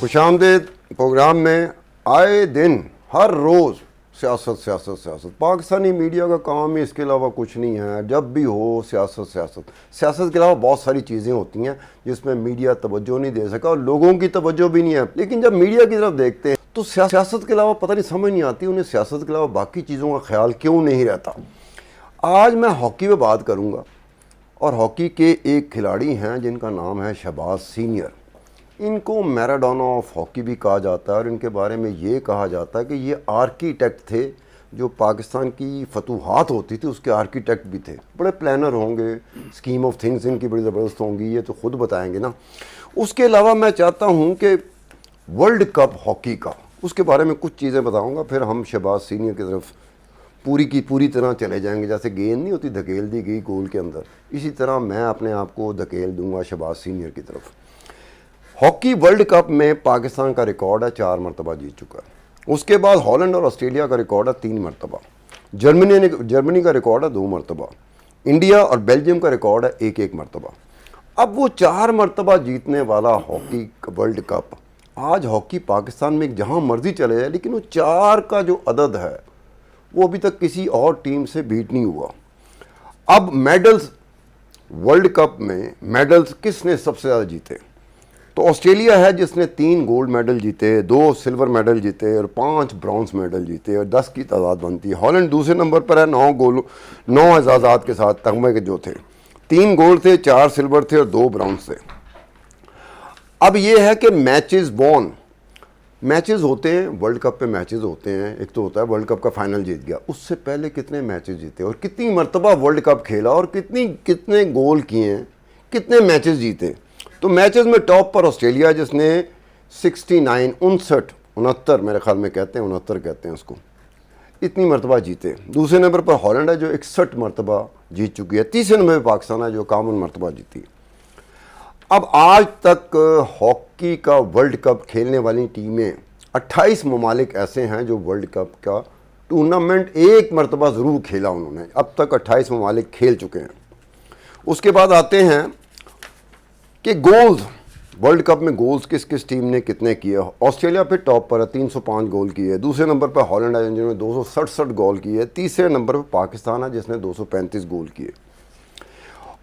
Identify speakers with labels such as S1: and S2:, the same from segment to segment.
S1: खुशामदीद programme में आए दिन हर रोज़ सियासत सियासत सियासत। पाकिस्तानी मीडिया का काम ही इसके अलावा कुछ नहीं है। जब भी हो सियासत सियासत सियासत के अलावा बहुत सारी चीज़ें होती हैं जिसमें मीडिया तवज्जो नहीं दे सका और लोगों की तवज्जो भी नहीं है। लेकिन जब मीडिया की तरफ देखते हैं तो सियासत के अलावा पता नहीं समझ नहीं आती उन्हें सियासत के अलावा बाकी चीज़ों का ख्याल क्यों नहीं रहता। आज मैं हॉकी पे बात करूँगा और हॉकी के एक खिलाड़ी हैं जिनका नाम है शहबाज सीनियर। इनको मैराडोना ऑफ हॉकी भी कहा जाता है और इनके बारे में ये कहा जाता है कि ये आर्किटेक्ट थे। जो पाकिस्तान की फतूहात होती थी उसके आर्किटेक्ट भी थे। बड़े प्लानर होंगे, स्कीम ऑफ थिंग्स इनकी बड़ी ज़बरदस्त होंगी, ये तो ख़ुद बताएंगे ना। उसके अलावा मैं चाहता हूँ कि वर्ल्ड कप हॉकी का उसके बारे में कुछ चीज़ें बताऊँगा, फिर हम शहबाज सीनियर की तरफ पूरी की पूरी तरह चले जाएंगे। जैसे गेंद नहीं होती धकेल दी गई गोल के अंदर, इसी तरह मैं अपने आप को धकेल दूंगा शहबाज सीनियर की तरफ। हॉकी वर्ल्ड कप में पाकिस्तान का रिकॉर्ड है 4 मरतबा जीत चुका है। उसके बाद हॉलैंड और ऑस्ट्रेलिया का रिकॉर्ड है 3 मरतबा। जर्मनी का रिकॉर्ड है 2 मरतबा। इंडिया और बेल्जियम का रिकॉर्ड है 1-1 मरतबा। अब वो 4 मरतबा जीतने वाला हॉकी वर्ल्ड कप आज हॉकी पाकिस्तान में जहाँ मर्जी चले जाए, लेकिन वो 4 का जो अदद है वो अभी तक किसी और टीम से बीट नहीं हुआ। अब मेडल्स वर्ल्ड कप में मेडल्स किसने सबसे ज़्यादा जीते? तो ऑस्ट्रेलिया है जिसने 3 गोल्ड मेडल जीते, 2 सिल्वर मेडल जीते और 5 ब्रॉन्ज मेडल जीते और 10 की तादाद बनती है। हॉलैंड दूसरे नंबर पर है 9 एजाज़ात के साथ तगमे के जो थे। 3 गोल्ड थे, 4 सिल्वर थे और 2 ब्रॉन्ज थे। अब ये है कि मैचेस होते हैं, वर्ल्ड कप पे मैचेस होते हैं। एक तो होता है वर्ल्ड कप का फाइनल जीत गया, उससे पहले कितने मैचेस जीते और कितनी मरतबा वर्ल्ड कप खेला और कितने गोल किए हैं, कितने मैचेस जीते। तो मैचेस में टॉप पर ऑस्ट्रेलिया जिसने 69 मेरे ख्याल में कहते हैं 69 कहते हैं उसको, इतनी मरतबा जीते। दूसरे नंबर पर हॉलैंड है जो 61 मरतबा जीत चुकी है। तीसरे नंबर पर पाकिस्तान है जो 51 मरतबा जीती। अब आज तक हॉकी का वर्ल्ड कप खेलने वाली टीमें 28 ममालिक ऐसे हैं जो वर्ल्ड कप का टूर्नामेंट एक मरतबा ज़रूर खेला उन्होंने। अब तक 28 ममालिक खेल चुके हैं। उसके बाद आते हैं कि गोल्स, वर्ल्ड कप में गोल्स किस किस टीम ने कितने किए। ऑस्ट्रेलिया फिर टॉप पर है, 305 गोल किए। दूसरे नंबर पर हॉलैंड है जिन्होंने 267 गोल किए। तीसरे नंबर पर पाकिस्तान है जिसने 235 गोल किए।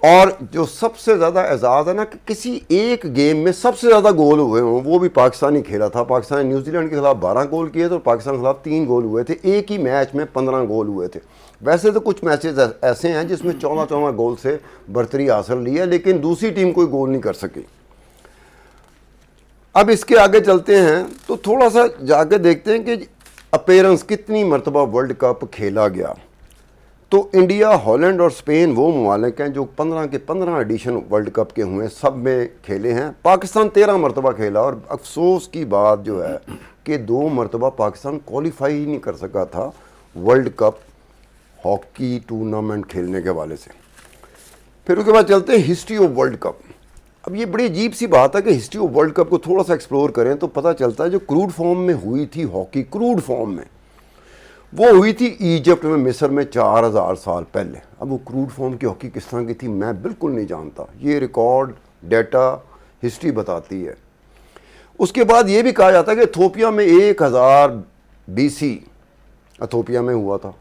S1: और जो सबसे ज़्यादा एजाज़ है ना कि किसी एक गेम में सबसे ज़्यादा गोल हुए हों, वो भी पाकिस्तानी खेला था। पाकिस्तान ने न्यूजीलैंड के खिलाफ 12 गोल किए थे और पाकिस्तान के खिलाफ 3 गोल हुए थे। एक ही मैच में 15 गोल हुए थे। वैसे तो कुछ मैचेस ऐसे हैं जिसमें 14 गोल से बर्तरी हासिल ली है, लेकिन दूसरी टीम कोई गोल नहीं कर सकी। अब इसके आगे चलते हैं तो थोड़ा सा जाके देखते हैं कि अपीयरेंस कितनी मरतबा वर्ल्ड कप खेला गया। तो इंडिया, हॉलैंड और स्पेन वो ममालिक हैं जो 15 के 15 एडिशन वर्ल्ड कप के हुए, सब में खेले हैं। पाकिस्तान 13 मरतबा खेला और अफसोस की बात जो है कि 2 मरतबा पाकिस्तान क्वालिफाई ही नहीं कर सका था वर्ल्ड कप हॉकी टूर्नामेंट खेलने के हवाले से। फिर उसके बाद चलते हैं हिस्ट्री ऑफ वर्ल्ड कप। अब ये बड़ी अजीब सी बात है कि हिस्ट्री ऑफ वर्ल्ड कप को थोड़ा सा एक्सप्लोर करें तो पता चलता है जो क्रूड फॉर्म में हुई थी हॉकी, क्रूड फॉर्म में वो हुई थी इजिप्ट में, मिस्र में 4000 साल पहले। अब वो क्रूड फॉर्म की हॉकी किस तरह की थी मैं बिल्कुल नहीं जानता। ये रिकॉर्ड, डेटा, हिस्ट्री बताती है। उसके बाद ये भी कहा जाता है कि इथोपिया में 1000 BC इथोपिया में हुआ था।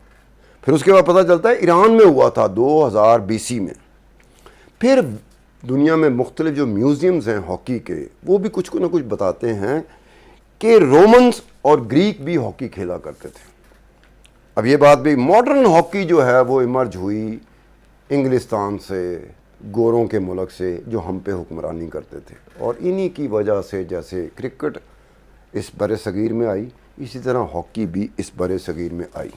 S1: फिर उसके बाद पता चलता है ईरान में हुआ था 2000 BC में। फिर दुनिया में मुख्तलिफ जो म्यूज़ियम्स हैं हॉकी के वो भी कुछ ना कुछ बताते हैं कि रोमन्स और ग्रीक भी हॉकी खेला करते थे। अब ये बात भी, मॉडर्न हॉकी जो है वो इमर्ज हुई इंग्लिस्तान से, गोरों के मुल्क से जो हम पे हुक्मरानी करते थे, और इन्हीं की वजह से जैसे क्रिकेट इस बरे सगीर में आई, इसी तरह हॉकी भी इस बरे सगीर में आई।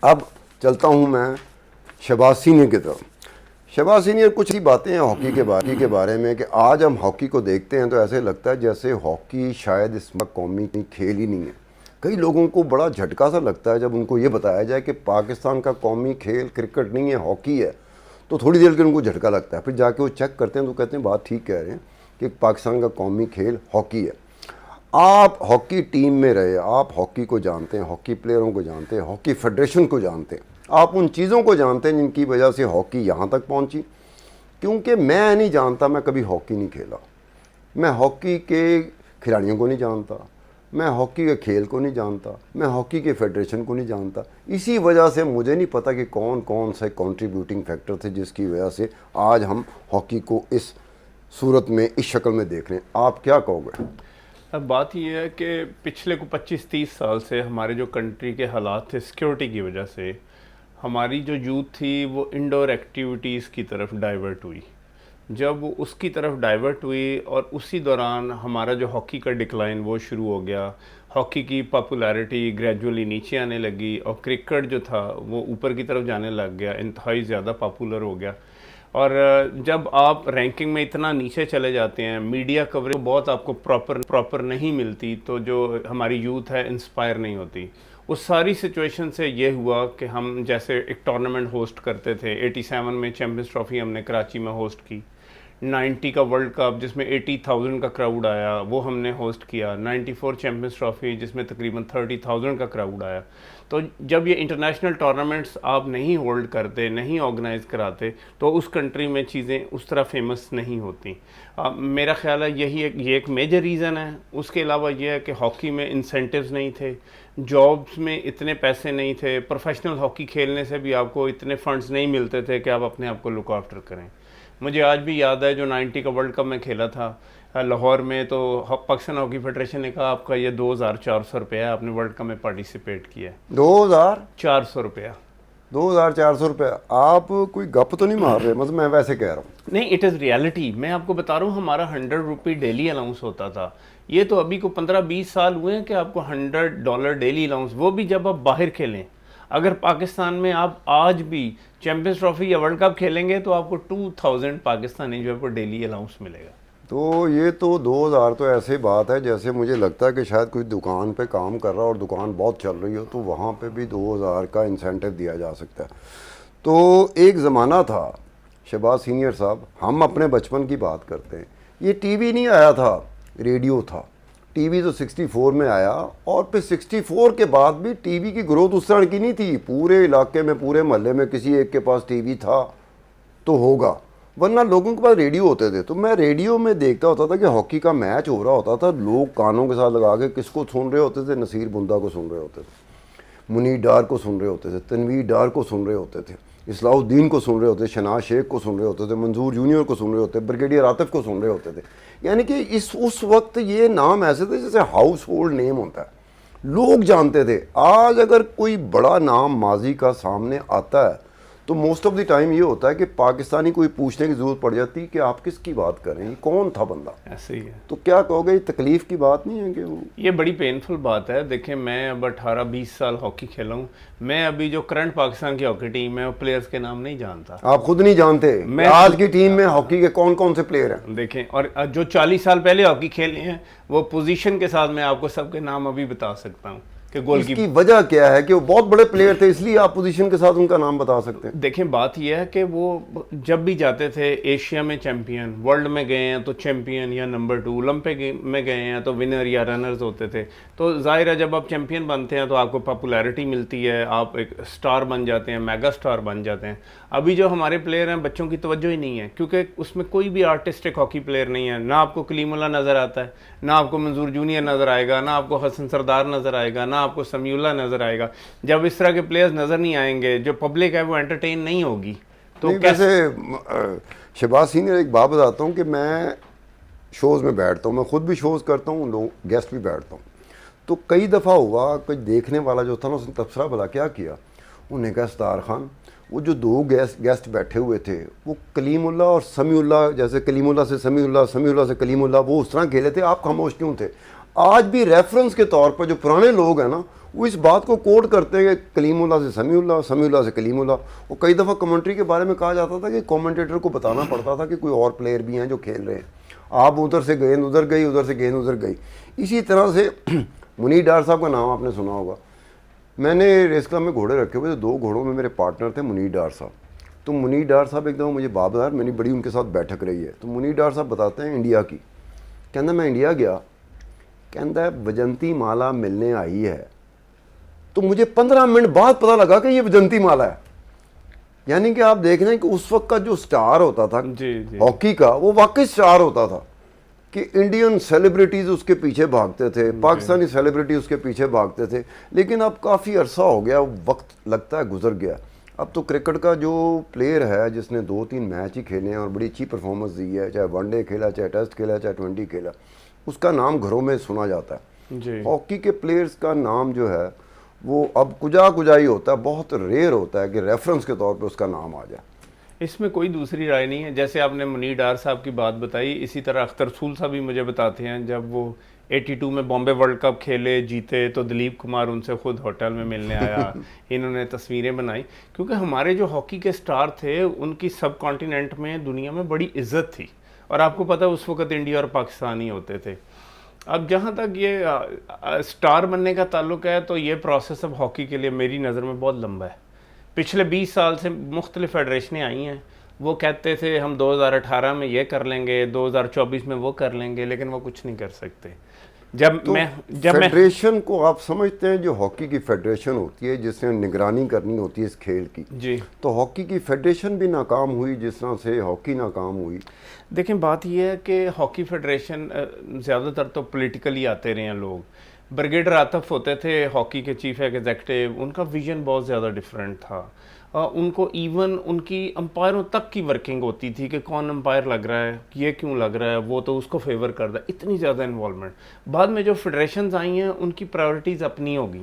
S1: अब चलता हूँ मैं शहबाज सीनियर की तरफ। शहबाज सीनियर कुछ ही बातें हैं हॉकी के बारे में कि आज हम हॉकी को देखते हैं तो ऐसे लगता है जैसे हॉकी शायद इस वक्त कौमी खेल ही नहीं है। कई लोगों को बड़ा झटका सा लगता है जब उनको ये बताया जाए कि पाकिस्तान का कौमी खेल क्रिकेट नहीं है, हॉकी है। तो थोड़ी देर के उनको झटका लगता है, फिर जाके वो चेक करते हैं तो कहते हैं बात ठीक कह रहे हैं कि पाकिस्तान का कौमी खेल हॉकी है। आप हॉकी टीम में रहे, आप हॉकी को जानते हैं, हॉकी प्लेयरों को जानते हैं, हॉकी फेडरेशन को जानते हैं, आप उन चीज़ों को जानते हैं जिनकी वजह से हॉकी यहाँ तक पहुँची। क्योंकि मैं नहीं जानता, मैं कभी हॉकी नहीं खेला। मैं हॉकी के खिलाड़ियों को नहीं जानता, मैं हॉकी के खेल को नहीं जानता, मैं हॉकी के फेडरेशन को नहीं जानता। इसी वजह से मुझे नहीं पता कि कौन कौन से कंट्रीब्यूटिंग फैक्टर थे जिसकी वजह से आज हम हॉकी को इस सूरत में, इस शक्ल में देख रहे हैं। आप क्या कहोगे?
S2: अब बात यह है कि पिछले को 25-30 साल से हमारे जो कंट्री के हालात थे सिक्योरिटी की वजह से, हमारी जो यूथ थी वो इंडोर एक्टिविटीज़ की तरफ डाइवर्ट हुई। जब वो उसकी तरफ डाइवर्ट हुई और उसी दौरान हमारा जो हॉकी का डिक्लाइन वो शुरू हो गया। हॉकी की पॉपुलैरिटी ग्रेजुअली नीचे आने लगी और क्रिकेट जो था वो ऊपर की तरफ जाने लग गया, इंतहाई ज़्यादा पॉपुलर हो गया। और जब आप रैंकिंग में इतना नीचे चले जाते हैं, मीडिया कवरेज बहुत आपको प्रॉपर नहीं मिलती, तो जो हमारी यूथ है इंस्पायर नहीं होती। उस सारी सिचुएशन से ये हुआ कि हम जैसे एक टूर्नामेंट होस्ट करते थे, 87 में चैम्पियंस ट्रॉफी हमने कराची में होस्ट की, 90 का वर्ल्ड कप जिसमें 80,000 का क्राउड आया वो हमने होस्ट किया, 94 चैम्पियंस ट्रॉफी जिसमें तकरीबन 30,000 का क्राउड आया। तो जब ये इंटरनेशनल टूर्नामेंट्स आप नहीं होल्ड करते, नहीं ऑर्गेनाइज कराते, तो उस कंट्री में चीज़ें उस तरह फेमस नहीं होती। मेरा ख्याल है ये एक मेजर रीज़न है। उसके अलावा ये है कि हॉकी में इंसेंटिव्स नहीं थे, जॉब्स में इतने पैसे नहीं थे, प्रोफेशनल हॉकी खेलने से भी आपको इतने फंड्स नहीं मिलते थे कि आप अपने आप को लुक आफ्टर करें। मुझे आज भी याद है जो 90 का वर्ल्ड कप में खेला था लाहौर में, तो पाकिस्तान हॉकी फेडरेशन ने कहा आपका ये 2,400 रुपया है, आपने वर्ल्ड कप में पार्टिसिपेट किया है।
S1: 2,400
S2: रुपया?
S1: 2,400 रुपया? आप कोई गप तो नहीं मार रहे? मतलब मैं वैसे कह रहा हूँ।
S2: नहीं, इट इज़ रियलिटी। मैं आपको बता रहा हूँ, हमारा 100 रुपये डेली अलाउंस होता था। ये तो अभी को 15-20 साल हुए हैं कि आपको $100 डेली अलाउंस, वो भी जब आप बाहर खेलें। अगर पाकिस्तान में आप आज भी चैम्पियंस ट्रॉफी या वर्ल्ड कप खेलेंगे तो आपको 2,000 पाकिस्तानी जो है वो डेली अलाउंस मिलेगा।
S1: तो ये तो 2,000 तो ऐसे बात है जैसे मुझे लगता है कि शायद कोई दुकान पे काम कर रहा हो और दुकान बहुत चल रही हो तो वहाँ पे भी 2,000 का इंसेंटिव दिया जा सकता है। तो एक ज़माना था शहबाज सीनियर साहब, हम अपने बचपन की बात करते हैं, ये टीवी नहीं आया था, रेडियो था। टीवी तो 64 में आया और फिर 64 के बाद भी टीवी की ग्रोथ उस तरह की नहीं थी। पूरे इलाके में, पूरे मोहल्ले में किसी एक के पास टीवी था तो होगा, वरना लोगों के पास रेडियो होते थे। तो मैं रेडियो में देखता होता था कि हॉकी का मैच हो रहा होता था, लोग कानों के साथ लगा के किसको सुन रहे होते थे? नसीर बुंदा को सुन रहे होते थे, मुनीर डार को सुन रहे होते थे, तनवीर डार को सुन रहे होते थे, इस्लाउद्दीन को सुन रहे होते, शनाज शेख को सुन रहे होते थे, मंजूर जूनियर को सुन रहे होते, ब्रिगेडियर आतिफ को सुन रहे होते थे। यानी कि उस वक्त ये नाम ऐसे थे जैसे हाउस होल्ड नेम होता है, लोग जानते थे। आज अगर कोई बड़ा नाम माजी का सामने आता है तो मोस्ट ऑफ द टाइम ये होता है कि पाकिस्तानी कोई पूछने की ज़रूरत पड़ जाती है कि आप किसकी बात कर रहे हैं, कौन था बंदा।
S2: ऐसे ही है।
S1: तो क्या कहोगे, ये तकलीफ़ की बात नहीं है कि वो?
S2: ये बड़ी पेनफुल बात है। देखें, मैं अब 18-20 साल हॉकी खेला हूँ, मैं अभी जो करंट पाकिस्तान की हॉकी टीम है वो प्लेयर्स के नाम नहीं जानता।
S1: आप खुद नहीं जानते? मैं आज की टीम में हॉकी के कौन कौन से प्लेयर हैं
S2: देखें, और जो 40 साल पहले हॉकी खेले हैं वो पोजीशन के साथ मैं आपको सबके नाम अभी बता सकता हूँ कि गोल की।
S1: इसकी वजह क्या है कि वो बहुत बड़े प्लेयर थे इसलिए आप पोजीशन के साथ उनका नाम बता सकते हैं?
S2: देखें, बात यह है कि वो जब भी जाते थे एशिया में चैंपियन, वर्ल्ड में गए हैं तो चैंपियन या नंबर 2, ओलंपिक में गए हैं तो विनर या रनर्स होते थे। तो जाहिर है जब आप चैंपियन बनते हैं तो आपको पॉपुलैरिटी मिलती है, आप एक स्टार बन जाते हैं, मेगा स्टार बन जाते हैं। अभी जो हमारे प्लेयर हैं बच्चों की तवज्जो ही नहीं है, क्योंकि उसमें कोई भी आर्टिस्टिक हॉकी प्लेयर नहीं है। ना आपको कलीमुल्ला नज़र आता है, ना आपको मंजूर जूनियर नज़र आएगा, ना आपको हसन सरदार नज़र आएगा, ना आपको समीउल्लाह नज़र आएगा। जब इस तरह के प्लेयर्स नज़र नहीं आएंगे, जो पब्लिक है वो एंटरटेन नहीं होगी। तो
S1: कैसे? शहबाज सीनियर, एक बात बताता हूँ कि मैं शोज़ में बैठता हूँ, मैं ख़ुद भी शोज़ करता हूँ, लोग गेस्ट भी बैठता हूँ। तो कई दफ़ा हुआ कोई देखने वाला जो था ना, उसने तबसरा भला क्या किया, उन्होंने कहा सतार खान, वो जो दो गेस्ट बैठे हुए थे वो कलीमुल्लाह और समीउल्लाह, जैसे कलीमुल्लाह से समीउल्लाह, समीउल्लाह से कलीमुल्लाह, वो उस तरह खेले थे, आप खामोश क्यों थे? आज भी रेफरेंस के तौर पर जो पुराने लोग हैं ना वो इस बात को कोट करते हैं कि कलीमुल्लाह से समीउल्लाह, समीउल्लाह से कलीमुल्लाह। और कई दफ़ा कमेंट्री के बारे में कहा जाता था कि कमेंटेटर को बताना पड़ता था कि कोई और प्लेयर भी हैं जो खेल रहे हैं, आप उधर से गेंद उधर गई, उधर से गेंद उधर गई। इसी तरह से मुनीर डार साहब का नाम आपने सुना होगा। मैंने रेस क्लब में घोड़े रखे हुए थे, 2 घोड़ों में मेरे पार्टनर थे मुनीर डार साहब। तो मुनीर डार साहब एकदम मुझे बाबदार, मैंने बड़ी उनके साथ बैठक रही है। तो मुनीर डार साहब बताते हैं इंडिया की, कहना मैं इंडिया गया, कहता है वजंती माला मिलने आई है। तो मुझे 15 मिनट बाद पता लगा कि ये वजंती माला है। यानी कि आप देख रहे हैं कि उस वक्त का जो स्टार होता था हॉकी का, वो वाकई स्टार होता था। कि इंडियन सेलिब्रिटीज़ उसके पीछे भागते थे, पाकिस्तानी सेलिब्रिटी उसके पीछे भागते थे, लेकिन अब काफ़ी अरसा हो गया, वक्त लगता है गुजर गया। अब तो क्रिकेट का जो प्लेयर है जिसने 2-3 मैच ही खेले हैं और बड़ी अच्छी परफॉर्मेंस दी है, चाहे वनडे खेला, चाहे टेस्ट खेला, चाहे 20 खेला, उसका नाम घरों में सुना जाता है।
S2: जी।
S1: हॉकी के प्लेयर्स का नाम जो है वो अब कुजा ही होता है, बहुत रेयर होता है कि रेफरेंस के तौर पे उसका नाम आ जाए।
S2: इसमें कोई दूसरी राय नहीं है। जैसे आपने मुनीर डार साहब की बात बताई, इसी तरह अख्तर रसूल साहब भी मुझे बताते हैं, जब वो 82 में बॉम्बे वर्ल्ड कप खेले, जीते, तो दिलीप कुमार उनसे खुद होटल में मिलने आया, इन्होंने तस्वीरें बनाई, क्योंकि हमारे जो हॉकी के स्टार थे उनकी सब कॉन्टिनेंट में, दुनिया में बड़ी इज्जत थी। और आपको पता है उस वक्त इंडिया और पाकिस्तान ही होते थे। अब जहाँ तक ये स्टार बनने का ताल्लुक है, तो ये प्रोसेस अब हॉकी के लिए मेरी नज़र में बहुत लंबा है। पिछले 20 साल से मुख्तलिफ फेडरेशनें आई हैं, वो कहते थे हम 2018 में ये कर लेंगे, 2024 में वो कर लेंगे, लेकिन वो कुछ नहीं कर सकते।
S1: तो फेडरेशन को आप समझते हैं, जो हॉकी की फेडरेशन होती है जिसने निगरानी करनी होती है इस खेल की,
S2: जी,
S1: तो हॉकी की फेडरेशन भी नाकाम हुई जिस तरह से हॉकी नाकाम हुई।
S2: देखें बात यह है कि हॉकी फेडरेशन ज़्यादातर तो पॉलिटिकली आते रहे हैं लोग। ब्रिगेडर आतफ होते थे हॉकी के चीफ एग्जीक्यूटिव, उनका विजन बहुत ज़्यादा डिफरेंट था। उनको इवन उनकी अंपायरों तक की वर्किंग होती थी कि कौन अंपायर लग रहा है, ये क्यों लग रहा है, वो तो उसको फेवर कर रहा है, इतनी ज़्यादा इन्वॉल्वमेंट। बाद में जो फेडरेशंस आई हैं उनकी प्रायोरिटीज़ अपनी होगी,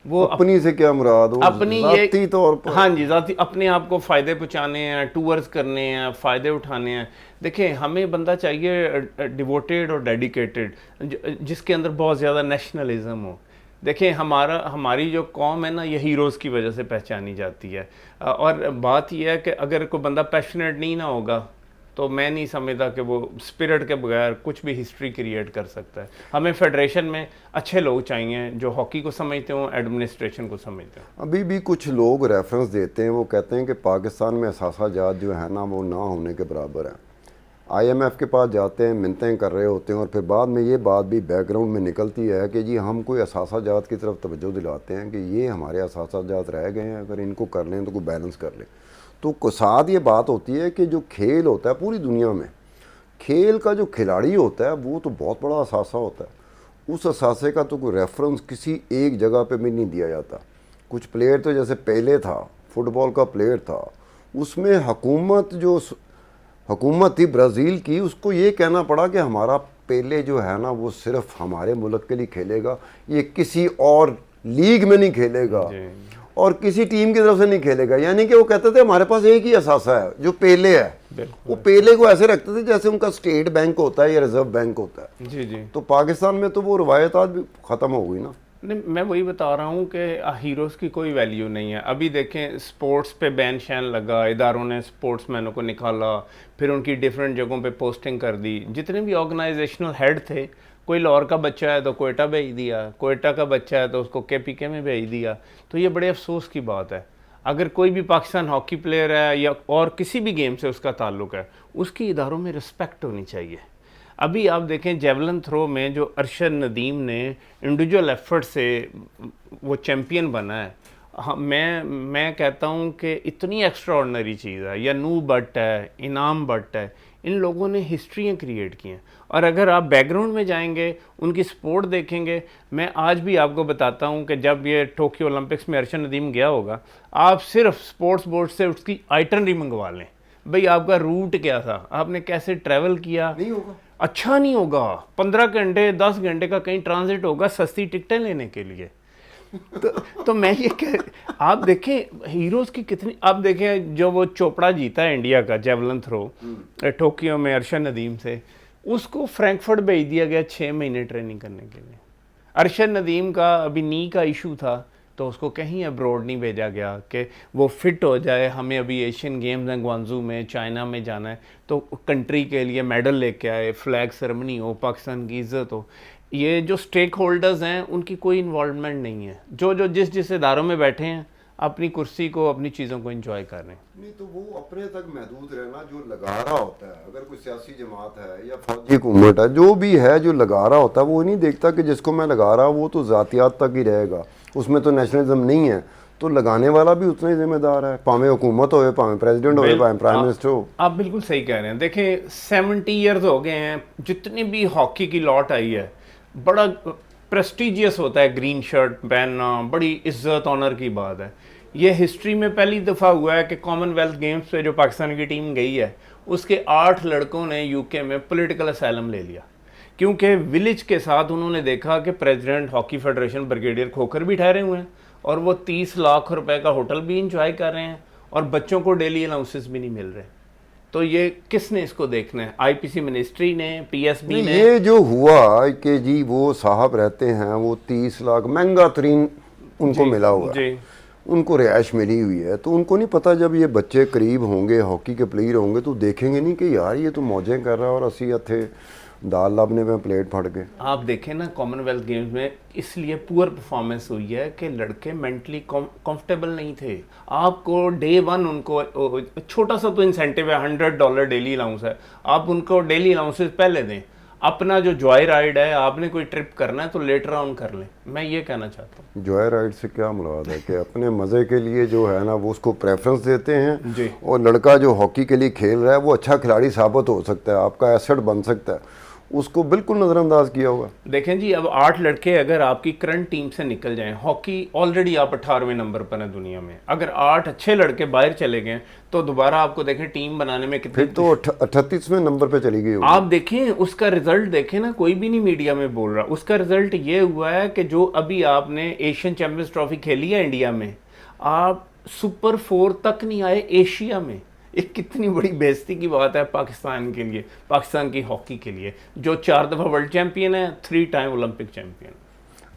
S2: वो
S1: अपनी से क्या मुराद,
S2: अपनी
S1: जाती तौर पर,
S2: हाँ जी, जाती, अपने आप को फ़ायदे पहुँचाने हैं, टूर्स करने हैं, फ़ायदे उठाने हैं। देखें हमें बंदा चाहिए डिवोटेड और डेडिकेटेड, जिसके अंदर बहुत ज़्यादा नेशनलिज्म हो। देखें हमारी जो कौम है ना, ये हीरोज़ की वजह से पहचानी जाती है। और बात यह है कि अगर कोई बंदा पैशनेट नहीं ना होगा, तो मैं नहीं समझता कि वो स्पिरिट के बगैर कुछ भी हिस्ट्री क्रिएट कर सकता है। हमें फेडरेशन में अच्छे लोग चाहिए जो हॉकी को समझते हों, एडमिनिस्ट्रेशन को समझते हों।
S1: अभी भी कुछ लोग रेफरेंस देते हैं, वो कहते हैं कि पाकिस्तान में असासाजात जो है ना वो ना होने के बराबर है। IMF के पास जाते हैं, मिन्नतें कर रहे होते हैं, और फिर बाद में ये बात भी बैकग्राउंड में निकलती है कि जी हम कोई असासाजात की तरफ तवज्जो दिलाते हैं कि ये हमारे असासाजात रह गए हैं, अगर इनको कर लें तो कोई बैलेंस कर लें। तो साथ ये बात होती है कि जो खेल होता है पूरी दुनिया में, खेल का जो खिलाड़ी होता है वो तो बहुत बड़ा असासा होता है। उस असासे का तो कोई रेफरेंस किसी एक जगह पे भी नहीं दिया जाता। कुछ प्लेयर तो जैसे पहले था, फुटबॉल का प्लेयर था, उसमें हुकूमत थी ब्राज़ील की, उसको ये कहना पड़ा कि हमारा पेले जो है ना वो सिर्फ हमारे मुल्क के लिए खेलेगा, ये किसी और लीग में नहीं खेलेगा और किसी टीम की तरफ से नहीं खेलेगा। यानी कि वो कहते थे हमारे पास एक ही असासा है जो पेले है। वो पेले को ऐसे रखते थे जैसे उनका स्टेट बैंक होता है या रिजर्व बैंक होता है।
S2: जी जी।
S1: तो पाकिस्तान में तो वो रवायत आज भी ख़त्म हो गई ना।
S2: नहीं, मैं वही बता रहा हूँ कि हीरोज़ की कोई वैल्यू नहीं है। अभी देखें स्पोर्ट्स पे बैन शैन लगा, इदारों ने स्पोर्ट्समैनों को निकाला, फिर उनकी डिफरेंट जगहों पे पोस्टिंग कर दी। जितने भी ऑर्गेनाइजेशनल हेड थे, कोई लाहौर का बच्चा है तो कोयटा भेज दिया, कोयटा का बच्चा है तो उसको KPK में भेज दिया। तो ये बड़े अफसोस की बात है। अगर कोई भी पाकिस्तान हॉकी प्लेयर है या और किसी भी गेम से उसका ताल्लुक़ है, उसकी इदारों में रिस्पेक्ट होनी चाहिए। अभी आप देखें जेवलिन थ्रो में जो अरशद नदीम ने इंडिविजुअल एफर्ट से वो चैम्पियन बना है, हाँ, मैं कहता हूँ कि इतनी एक्स्ट्राऑर्डिनरी चीज़ है। या नूर भट्ट है, इनाम भट्ट है, इन लोगों ने हिस्ट्रियाँ क्रिएट की हैं। और अगर आप बैकग्राउंड में जाएंगे, उनकी स्पोर्ट देखेंगे, मैं आज भी आपको बताता हूँ कि जब ये टोक्यो ओलंपिक्स में अरशद नदीम गया होगा, आप सिर्फ स्पोर्ट्स बोर्ड से उसकी आइटनरी मंगवा लें, भाई आपका रूट क्या था, आपने कैसे ट्रैवल किया,
S1: नहीं होगा,
S2: अच्छा नहीं होगा। 15 घंटे 10 घंटे का कहीं ट्रांजिट होगा सस्ती टिकटें लेने के लिए। तो मैं ये आप देखें हीरोज़ की कितनी, आप देखें जो वो चोपड़ा जीता है इंडिया का जेवलिन थ्रो टोक्यो में अरशद नदीम से, उसको फ्रैंकफर्ट भेज दिया गया 6 महीने ट्रेनिंग करने के लिए। अरशद नदीम का अभी नी का इशू था, तो उसको कहीं अब्रॉड नहीं भेजा गया कि वो फिट हो जाए। हमें अभी एशियन गेम्स हैं ग्वांजू में, चाइना में जाना है, तो कंट्री के लिए मेडल लेके आए, फ्लैग सेरेमनी हो, पाकिस्तान की इज्जत हो। ये जो स्टेक होल्डर्स हैं उनकी कोई इन्वॉल्वमेंट नहीं है। जो जिस इदारों में बैठे हैं अपनी कुर्सी को, अपनी चीज़ों को एंजॉय कर रहे हैं।
S1: नहीं तो वो अपने तक महदूद रहना, जो लगा रहा होता है, अगर कोई सियासी जमात है या फौजी हुकूमत है, जो भी है जो लगा रहा होता है, वो नहीं देखता कि जिसको मैं लगा रहा हूँ वो तो ज़ातियात तक ही रहेगा, उसमें तो नेशनलिज्म नहीं है। तो लगाने वाला भी उतना ही जिम्मेदार है, भावें हुकूमत हो, भावें प्रेसिडेंट हो, भावें प्राइम मिनिस्टर हो।
S2: आप बिल्कुल सही कह रहे हैं। देखें 70 इयर्स हो गए हैं, जितनी भी हॉकी की लॉट आई है, बड़ा प्रेस्टिजियस होता है ग्रीन शर्ट पहनना, बड़ी इज्जत ऑनर की बात है। ये हिस्ट्री में पहली दफ़ा हुआ है कि कॉमनवेल्थ गेम्स पे जो पाकिस्तान की टीम गई है, उसके 8 लड़कों ने यूके में पॉलिटिकल असाइलम ले लिया, क्योंकि विलेज के साथ उन्होंने देखा कि president hockey federation brigadier Khokhar भी ठहरे हुए हैं और वो 30 लाख रुपए का होटल भी इंजॉय कर रहे हैं और बच्चों को डेली अलाउंसेस भी नहीं मिल रहे। तो ये किसने इसको देखना है? आईपीसी मिनिस्ट्री ने, पीएसबी ने?
S1: ये जो हुआ कि जी वो साहब रहते हैं, वो 30 लाख महंगा तरीन उनको मिला हुआ है, उनको रिहाइश मिली हुई है, तो उनको नहीं पता जब ये बच्चे करीब होंगे, हॉकी के प्लेयर होंगे, तो देखेंगे नहीं कि यार ये तो मौजें कर रहा है और असी थे दाल लाभने में प्लेट फट गए। आप
S2: देखें ना कॉमनवेल्थ गेम्स में इसलिए पुअर परफॉर्मेंस हुई है कि लड़के मेंटली कंफर्टेबल नहीं थे। आपको डे 1 उनको छोटा सा तो इंसेंटिव है, $100 डेली अलाउंस है, आप उनको डेली अलाउंसेस पहले दें। अपना जो जॉय राइड है, आपने कोई ट्रिप करना है तो लेटर ऑन कर लें, मैं ये कहना चाहता हूँ।
S1: जॉय राइड से क्या मुराद है कि अपने मज़े के लिए जो है ना वो उसको प्रेफरेंस देते हैं
S2: जी।
S1: और लड़का जो हॉकी के लिए खेल रहा है वो अच्छा खिलाड़ी साबित हो सकता है, आपका एसेट बन सकता है, उसको बिल्कुल नज़रअंदाज किया हुआ।
S2: देखें जी, अब 8 लड़के अगर आपकी करंट टीम से निकल जाएं, हॉकी ऑलरेडी आप 18वें नंबर पर हैं दुनिया में, अगर 8 अच्छे लड़के बाहर चले गए तो दोबारा आपको देखें टीम बनाने में कितने,
S1: फिर तो 38वें नंबर पे चली गई।
S2: आप देखें उसका रिजल्ट देखें ना, कोई भी नहीं मीडिया में बोल रहा। उसका रिजल्ट ये हुआ है कि जो अभी आपने एशियन चैंपियंस ट्रॉफी खेली है इंडिया में, आप सुपर 4 तक नहीं आए एशिया में। एक कितनी बड़ी बेइज्जती की बात है पाकिस्तान के लिए, पाकिस्तान की हॉकी के लिए, जो 4 दफ़ा वर्ल्ड चैंपियन है, 3 टाइम ओलंपिक चैंपियन।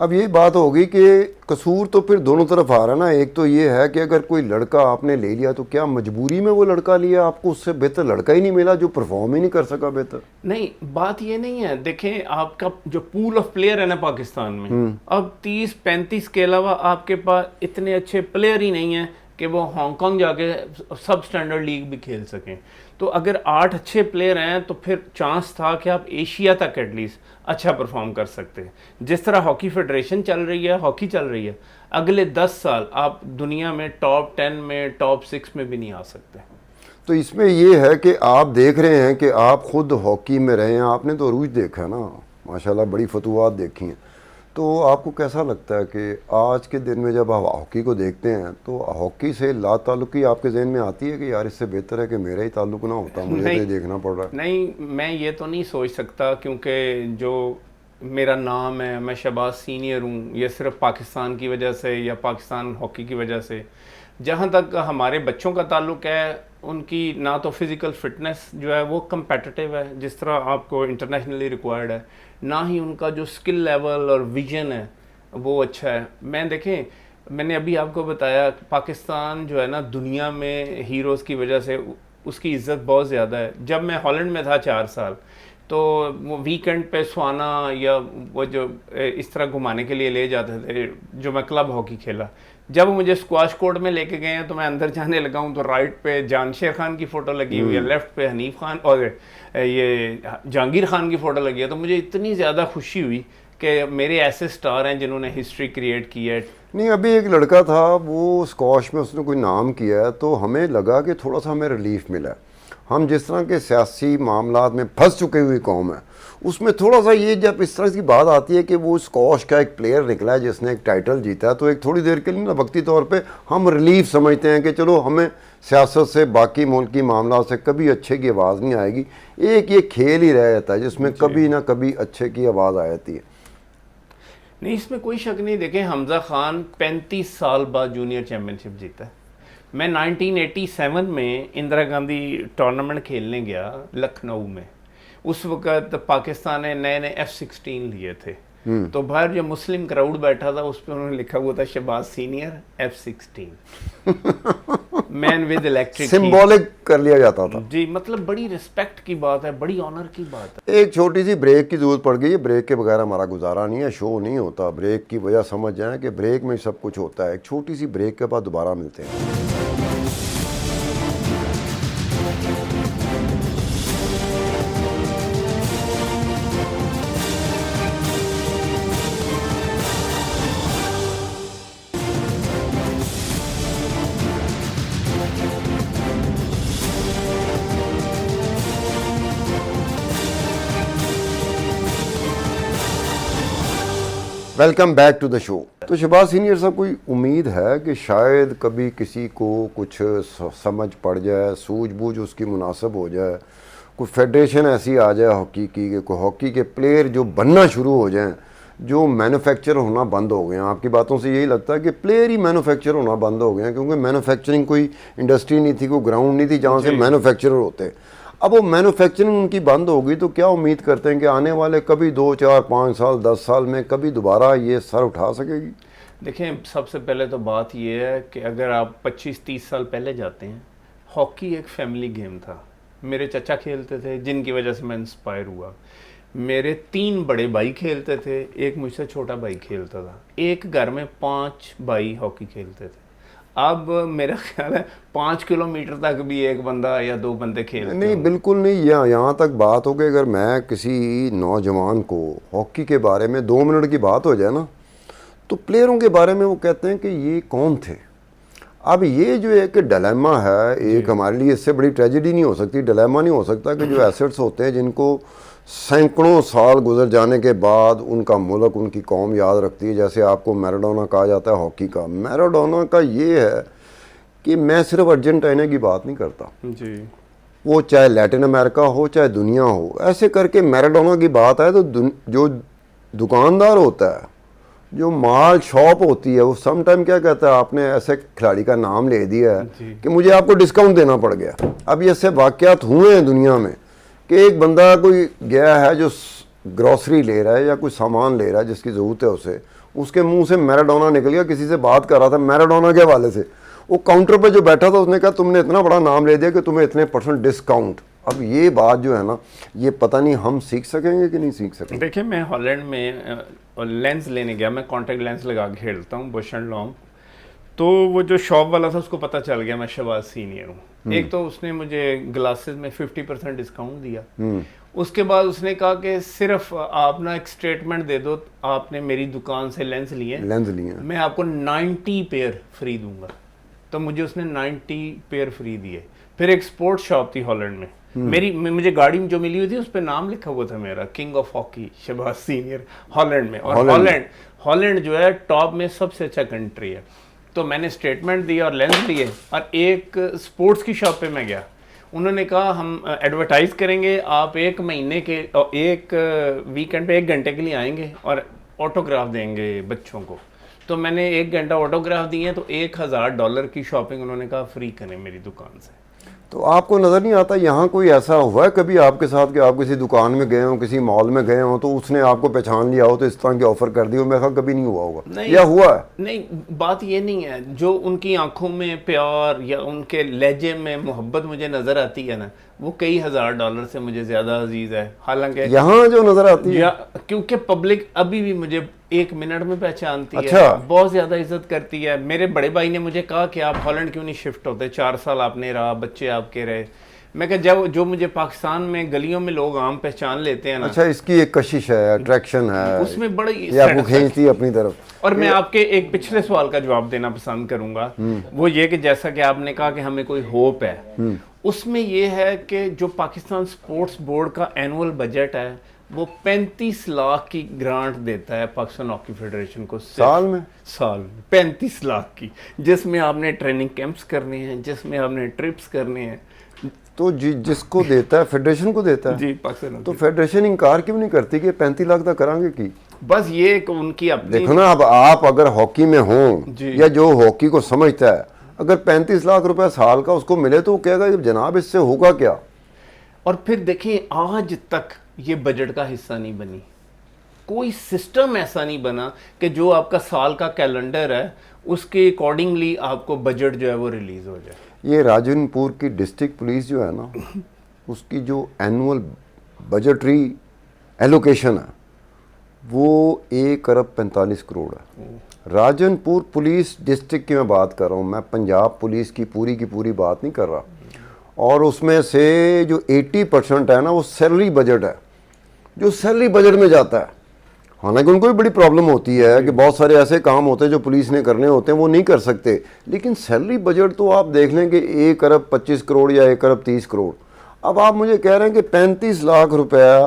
S1: अब ये बात होगी कि कसूर तो फिर दोनों तरफ आ रहा है ना। एक तो ये है कि अगर कोई लड़का आपने ले लिया तो क्या मजबूरी में वो लड़का लिया, आपको उससे बेहतर लड़का ही नहीं मिला जो परफॉर्म ही नहीं कर सका बेहतर?
S2: नहीं, बात ये नहीं है। देखें आपका जो पूल ऑफ प्लेयर है ना पाकिस्तान में, अब 30-35 के अलावा आपके पास इतने अच्छे प्लेयर ही नहीं है कि वो हांगकांग जाके सब स्टैंडर्ड लीग भी खेल सकें। तो अगर 8 अच्छे प्लेयर हैं तो फिर चांस था कि आप एशिया तक एटलीस्ट अच्छा परफॉर्म कर सकते हैं। जिस तरह हॉकी फेडरेशन चल रही है, हॉकी चल रही है, अगले 10 साल आप दुनिया में टॉप 10 में, टॉप 6 में भी नहीं आ सकते।
S1: तो इसमें ये है कि आप देख रहे हैं कि आप खुद हॉकी में रहे हैं, आपने तो अरूज देखा है ना, माशाल्लाह बड़ी फतवात देखी हैं, तो आपको कैसा लगता है कि आज के दिन में जब आप हॉकी को देखते हैं तो हॉकी से ला ताल्लुकी आपके जहन में आती है कि यार इससे बेहतर है कि मेरा ही ताल्लुक ना होता, मुझे तो देखना पड़ रहा है?
S2: नहीं, मैं ये तो नहीं सोच सकता, क्योंकि जो मेरा नाम है, मैं शहबाज सीनियर हूँ, ये सिर्फ पाकिस्तान की वजह से या पाकिस्तान हॉकी की वजह से। जहाँ तक हमारे बच्चों का ताल्लुक है, उनकी ना तो फिज़िकल फिटनेस जो है वो कम्पेटिटिव है जिस तरह आपको इंटरनेशनली रिक्वायर्ड है, ना ही उनका जो स्किल लेवल और विजन है वो अच्छा है। मैं देखें, मैंने अभी आपको बताया पाकिस्तान जो है ना दुनिया में हीरोज़ की वजह से उसकी इज़्ज़त बहुत ज़्यादा है। जब मैं हॉलैंड में था 4 साल, तो वो वीकेंड पे सुहाना या वो जो इस तरह घुमाने के लिए ले जाते थे, जो मैं क्लब हॉकी खेला, जब मुझे स्क्वाश कोर्ट में लेके गए हैं तो मैं अंदर जाने लगा हूँ तो राइट पे जानशेर खान की फ़ोटो लगी हुई है, लेफ़्ट पे हनीफ खान और ये जहांगीर खान की फ़ोटो लगी है। तो मुझे इतनी ज़्यादा खुशी हुई कि मेरे ऐसे स्टार हैं जिन्होंने हिस्ट्री क्रिएट की है।
S1: नहीं, अभी एक लड़का था वो स्क्वाश में उसने कोई नाम किया है, तो हमें लगा कि थोड़ा सा हमें रिलीफ मिला। हम जिस तरह के सियासी मामलात में फंस चुके हुई कौम है, उसमें थोड़ा सा ये जब इस तरह की बात आती है कि वो स्क्वाश का एक प्लेयर निकला है जिसने एक टाइटल जीता है, तो एक थोड़ी देर के लिए ना वक्ती तौर पे हम रिलीफ समझते हैं कि चलो हमें सियासत से, बाकी मुल्क की मामला से कभी अच्छे की आवाज़ नहीं आएगी। एक ये खेल ही रह जाता है जिसमें कभी ना कभी अच्छे की आवाज़ आ जाती है।
S2: नहीं, इसमें कोई शक नहीं। देखें, हमजा खान 35 साल बाद जूनियर चैम्पियनशिप जीता है। मैं 1987 में इंदिरा गांधी टूर्नामेंट खेलने गया लखनऊ में। उस वक़्त पाकिस्तान ने नए नए F-16 लिए थे, तो बाहर जो मुस्लिम क्राउड बैठा था उस पर उन्होंने लिखा हुआ था Shahbaz senior F-16 man with electric,
S1: symbolic कर लिया जाता था
S2: जी। मतलब बड़ी रिस्पेक्ट की बात है, बड़ी ऑनर की बात है।
S1: एक छोटी सी ब्रेक की जरूरत पड़ गई है, ब्रेक के बगैर हमारा गुजारा नहीं है, शो नहीं होता। ब्रेक की वजह समझ जाएं कि ब्रेक में सब कुछ होता है। एक छोटी सी ब्रेक के बाद दोबारा मिलते हैं। Welcome back to the show. तो शहबाज सीनियर साहब, कोई उम्मीद है कि शायद कभी किसी को कुछ समझ पड़ जाए, सूझबूझ उसकी मुनासिब हो जाए, कोई फेडरेशन ऐसी आ जाए हॉकी की कि कोई हॉकी के प्लेयर जो बनना शुरू हो जाएं, जो मैन्युफैक्चर होना बंद हो गए हैं? आपकी बातों से यही लगता है कि प्लेयर ही मैन्युफैक्चर होना बंद हो गए हैं, क्योंकि मैन्युफैक्चरिंग कोई इंडस्ट्री नहीं थी, कोई ग्राउंड नहीं थी जहाँ से मैन्युफैक्चरर होते। अब वो मैन्युफैक्चरिंग उनकी बंद होगी तो क्या उम्मीद करते हैं कि आने वाले कभी 2, 4, 5 साल, 10 साल में कभी दोबारा ये सर उठा सकेगी?
S2: देखें, सबसे पहले तो बात ये है कि अगर आप 25-30 साल पहले जाते हैं, हॉकी एक फैमिली गेम था। मेरे चचा खेलते थे, जिनकी वजह से मैं इंस्पायर हुआ। मेरे 3 बड़े भाई खेलते थे, एक मुझसे छोटा भाई खेलता था। एक घर में 5 भाई हॉकी खेलते थे। अब मेरा ख्याल है 5 किलोमीटर तक भी एक बंदा या 2 बंदे खेलते हैं।
S1: नहीं, बिल्कुल नहीं। यहाँ तक बात हो गई, अगर मैं किसी नौजवान को हॉकी के बारे में 2 मिनट की बात हो जाए ना, तो प्लेयरों के बारे में वो कहते हैं कि ये कौन थे। अब ये जो एक डिलेमा है, एक हमारे लिए इससे बड़ी ट्रेजेडी नहीं हो सकती, डिलेमा नहीं हो सकता कि जो एसेट्स होते हैं जिनको सैकड़ों साल गुजर जाने के बाद उनका मुल्क, उनकी कौम याद रखती है। जैसे आपको मैराडोना कहा जाता है हॉकी का। मैराडोना का ये है कि मैं सिर्फ अर्जेंटीना की बात नहीं करता
S2: जी,
S1: वो चाहे लैटिन अमेरिका हो चाहे दुनिया हो, ऐसे करके मैराडोना की बात आए तो जो दुकानदार होता है, जो माल शॉप होती है, वो सम टाइम क्या कहता है, आपने ऐसे खिलाड़ी का नाम ले दिया है कि मुझे आपको डिस्काउंट देना पड़ गया। अब ये ऐसे वाकयात हुए हैं दुनिया में कि एक बंदा कोई गया है जो ग्रॉसरी ले रहा है या कोई सामान ले रहा है जिसकी ज़रूरत है उसे, उसके मुंह से मैराडोना निकल गया। किसी से बात कर रहा था मैराडोना के हवाले से, वो काउंटर पे जो बैठा था उसने कहा तुमने इतना बड़ा नाम ले दिया कि तुम्हें इतने % डिस्काउंट। अब ये बात जो है ना, ये पता नहीं हम सीख सकेंगे कि नहीं सीख सकेंगे।
S2: देखिए, मैं हॉलैंड में लेंस लेने गया। मैं कॉन्टैक्ट लेंस लगा के खेलता हूँ, बुश एंड लॉन्ग। तो वो जो शॉप वाला था उसको पता चल गया मैं शहबाज सीनियर हूँ। एक तो उसने मुझे ग्लासेस में 50% डिस्काउंट दिया। उसके बाद उसने कहा कि सिर्फ आप ना एक स्टेटमेंट दे दो, आपने मेरी दुकान से लेंस लिए, मैं आपको 90 पेयर फ्री दूंगा। तो मुझे उसने 90 पेयर फ्री दिए। फिर एक स्पोर्ट्स शॉप थी हॉलैंड में, मुझे गाड़ी में जो मिली हुई थी उस पर नाम लिखा हुआ था मेरा, king of hockey Shahbaz senior, Holland में। और हॉलैंड जो है टॉप में सबसे अच्छा कंट्री है। तो मैंने स्टेटमेंट दिया और लेंस लिए, और एक स्पोर्ट्स की शॉप पे मैं गया। उन्होंने कहा हम एडवर्टाइज करेंगे, आप 1 महीने के, एक वीकेंड पे 1 घंटे के लिए आएंगे और ऑटोग्राफ देंगे बच्चों को। तो मैंने 1 घंटा ऑटोग्राफ दिए, तो $1000 की शॉपिंग उन्होंने कहा फ्री करें मेरी दुकान से।
S1: तो आपको नज़र नहीं आता यहाँ कोई ऐसा हुआ है कभी आपके साथ कि आप किसी दुकान में गए हो, किसी मॉल में गए हो, तो उसने आपको पहचान लिया हो तो इस तरह की ऑफर कर दी हो? मैं कभी नहीं हुआ होगा, या हुआ है?
S2: नहीं, बात ये नहीं है। जो उनकी आंखों में प्यार या उनके लहजे में मोहब्बत मुझे नजर आती है ना, वो कई $1000 से मुझे ज्यादा अजीज है। हालांकि
S1: यहाँ जो नजर आती है,
S2: क्योंकि पब्लिक अभी भी मुझे 1 मिनट में पहचानती
S1: अच्छा।
S2: है, बहुत ज्यादा इज्जत करती है। मेरे बड़े भाई ने मुझे कहा कि आप हॉलैंड क्यों नहीं शिफ्ट होते, 4 साल आपने रहा, बच्चे आपके रहे। मैं कहा जब जो मुझे पाकिस्तान में गलियों में लोग आम पहचान लेते हैं ना।
S1: अच्छा, इसकी एक कशिश है, अट्रैक्शन है,
S2: उसमें बड़ी
S1: ये आपको खींचती है अपनी तरफ।
S2: और मैं आपके एक पिछले सवाल का जवाब देना पसंद करूंगा, वो ये कि जैसा कि आपने कहा कि हमें कोई होप है, उसमें ये है कि जो पाकिस्तान स्पोर्ट्स बोर्ड का एनुअल बजट है वो 35 लाख की ग्रांट देता है पाकिस्तान हॉकी फेडरेशन को
S1: साल में
S2: 35 लाख की, जिसमें आपने ट्रेनिंग कैंप्स करने हैं, जिसमें आपने ट्रिप्स करने हैं।
S1: तो जिसको देता है फेडरेशन को देता है
S2: जी, पाकिस्तान।
S1: तो फेडरेशन इनकार क्यों नहीं करती कि 35 लाख तक करांगे की?
S2: बस ये एक उनकी अपनी,
S1: देखो ना, अब आप अगर हॉकी में हो या जो हॉकी को समझता है, अगर 35 लाख रुपए साल का उसको मिले तो वो कहेगा जनाब इससे होगा क्या?
S2: और फिर देखिए, आज तक ये बजट का हिस्सा नहीं बनी, कोई सिस्टम ऐसा नहीं बना कि जो आपका साल का कैलेंडर है उसके अकॉर्डिंगली आपको बजट जो है वो रिलीज हो जाए।
S1: ये राजनपुर की डिस्ट्रिक्ट पुलिस जो है ना, उसकी जो एनुअल बजटरी एलोकेशन है वो 1 अरब 45 करोड़ है। राजनपुर पुलिस डिस्ट्रिक्ट की मैं बात कर रहा हूँ, मैं पंजाब पुलिस की पूरी बात नहीं कर रहा। और उसमें से जो 80% है ना वो सैलरी बजट है, जो सैलरी बजट में जाता है। हालांकि उनको भी बड़ी प्रॉब्लम होती है कि बहुत सारे ऐसे काम होते हैं जो पुलिस ने करने होते हैं वो नहीं कर सकते, लेकिन सैलरी बजट तो आप देख लें कि 1 अरब 25 करोड़ या 1 अरब 30 करोड़। अब आप मुझे कह रहे हैं कि 35 लाख रुपया